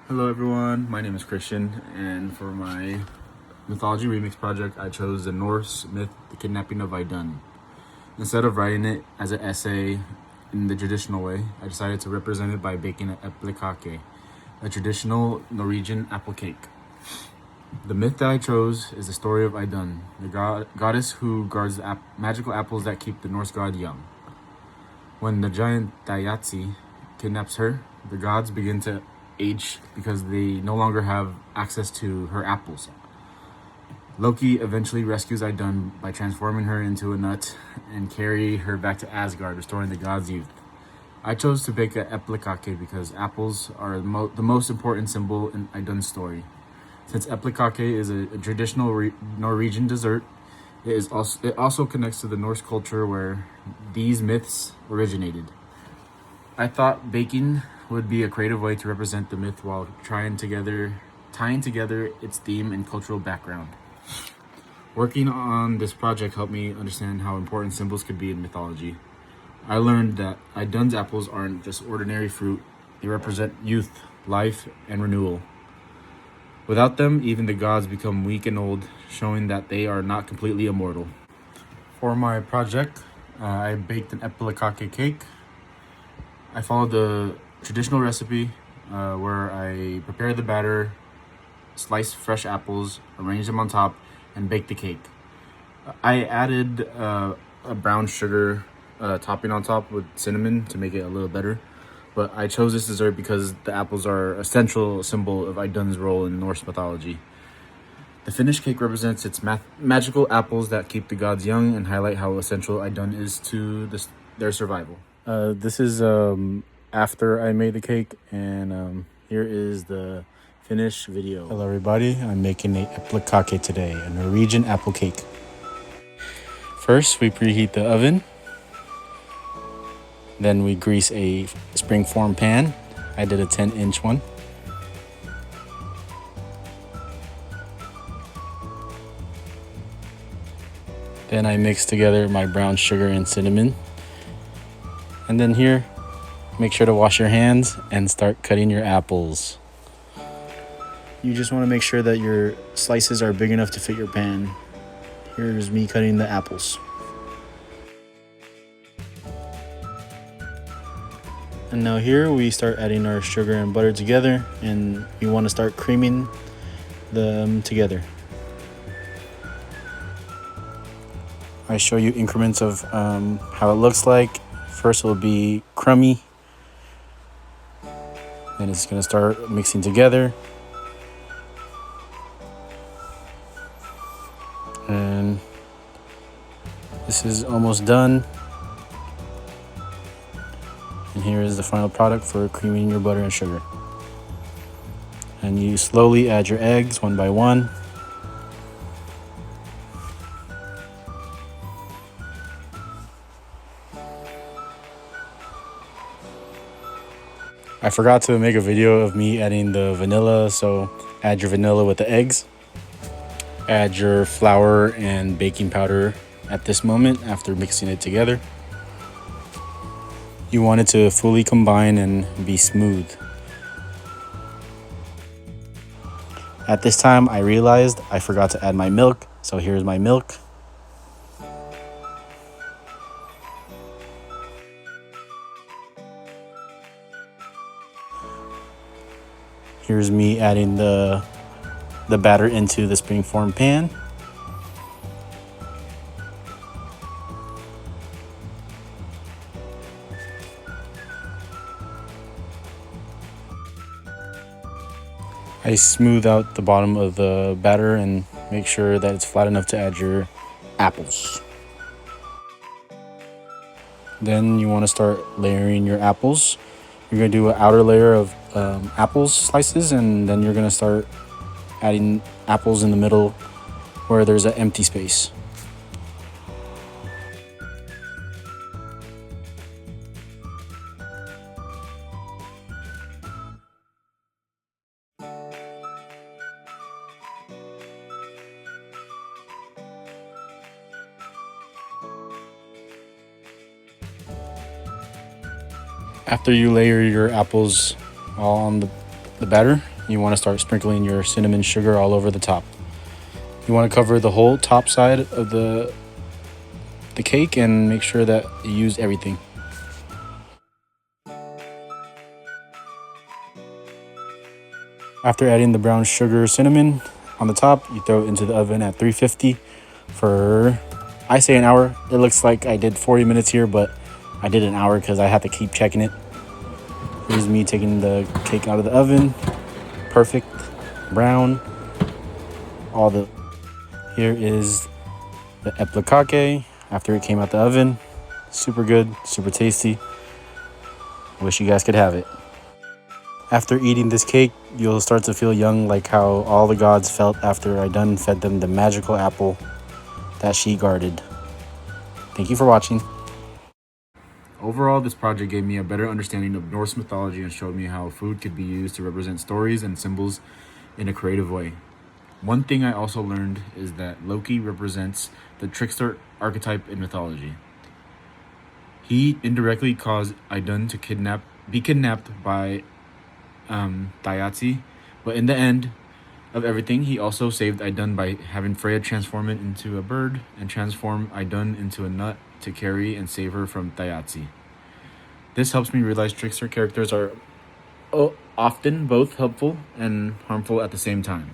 Hello everyone, my name is Christian, and for my mythology remix project I chose the Norse myth, The Kidnapping of Idunn. Instead of writing it as an essay in the traditional way, I decided to represent it by baking an Eplekake, a traditional Norwegian apple cake. The myth that I chose is the story of Idunn, the goddess who guards the magical apples that keep the Norse god young. When the giant Dayatsi kidnaps her, the gods begin to age because they no longer have access to her apples. Loki eventually rescues Idunn by transforming her into a nut and carry her back to Asgard, restoring the god's youth. I chose to bake an Eplekake because apples are the most important symbol in Idunn's story. Since Eplekake is a traditional Norwegian dessert, it also connects to the Norse culture where these myths originated. I thought baking would be a creative way to represent the myth while tying together its theme and cultural background. Working on this project helped me understand how important symbols could be in mythology. I learned that Idunn's apples aren't just ordinary fruit, they represent youth, life, and renewal. Without them, even the gods become weak and old, showing that they are not completely immortal. For my project, I baked an Eplekake cake. I followed the traditional recipe where I prepare the batter, slice fresh apples, arrange them on top, and bake the cake. I added a brown sugar topping on top with cinnamon to make it a little better. But I chose this dessert because the apples are a central symbol of Idunn's role in Norse mythology. The finished cake represents its magical apples that keep the gods young and highlight how essential Idunn is to their survival. This is after I made the cake, and here is the finished video. Hello everybody, I'm making a Eplekake today, a Norwegian apple cake. First, we preheat the oven. Then we grease a springform pan. I did a 10-inch one. Then I mix together my brown sugar and cinnamon. And then here, make sure to wash your hands and start cutting your apples. You just want to make sure that your slices are big enough to fit your pan. Here's me cutting the apples. And now here we start adding our sugar and butter together, and we want to start creaming them together. I show you increments of how it looks like. First it will be crummy, then it's going to start mixing together, and this is almost done. And here is the final product for creaming your butter and sugar. And you slowly add your eggs one by one. I forgot to make a video of me adding the vanilla, so add your vanilla with the eggs. Add your flour and baking powder at this moment after mixing it together. You want it to fully combine and be smooth. At this time, I realized I forgot to add my milk, so here's my milk. Here's me adding the batter into the springform pan. I smooth out the bottom of the batter and make sure that it's flat enough to add your apples. Then you want to start layering your apples. You're going to do an outer layer of apple slices, and then you're going to start adding apples in the middle where there's an empty space. After you layer your apples all on the batter, you want to start sprinkling your cinnamon sugar all over the top. You want to cover the whole top side of the cake and make sure that you use everything. After adding the brown sugar cinnamon on the top, you throw it into the oven at 350 for, I say, an hour. It looks like I did 40 minutes here, but I did an hour because I had to keep checking it. Here's me taking the cake out of the oven. Perfect brown. Here is the Eplekake after it came out the oven. Super good, super tasty. Wish you guys could have it. After eating this cake, you'll start to feel young, like how all the gods felt after Idunn fed them the magical apple that she guarded. Thank you for watching. Overall, this project gave me a better understanding of Norse mythology and showed me how food could be used to represent stories and symbols in a creative way. One thing I also learned is that Loki represents the trickster archetype in mythology. He indirectly caused Idunn to be kidnapped by Thayatsi, but in the end of everything, he also saved Idunn by having Freya transform it into a bird and transform Idunn into a nut to carry and save her from Thayatsi. This helps me realize trickster characters are often both helpful and harmful at the same time.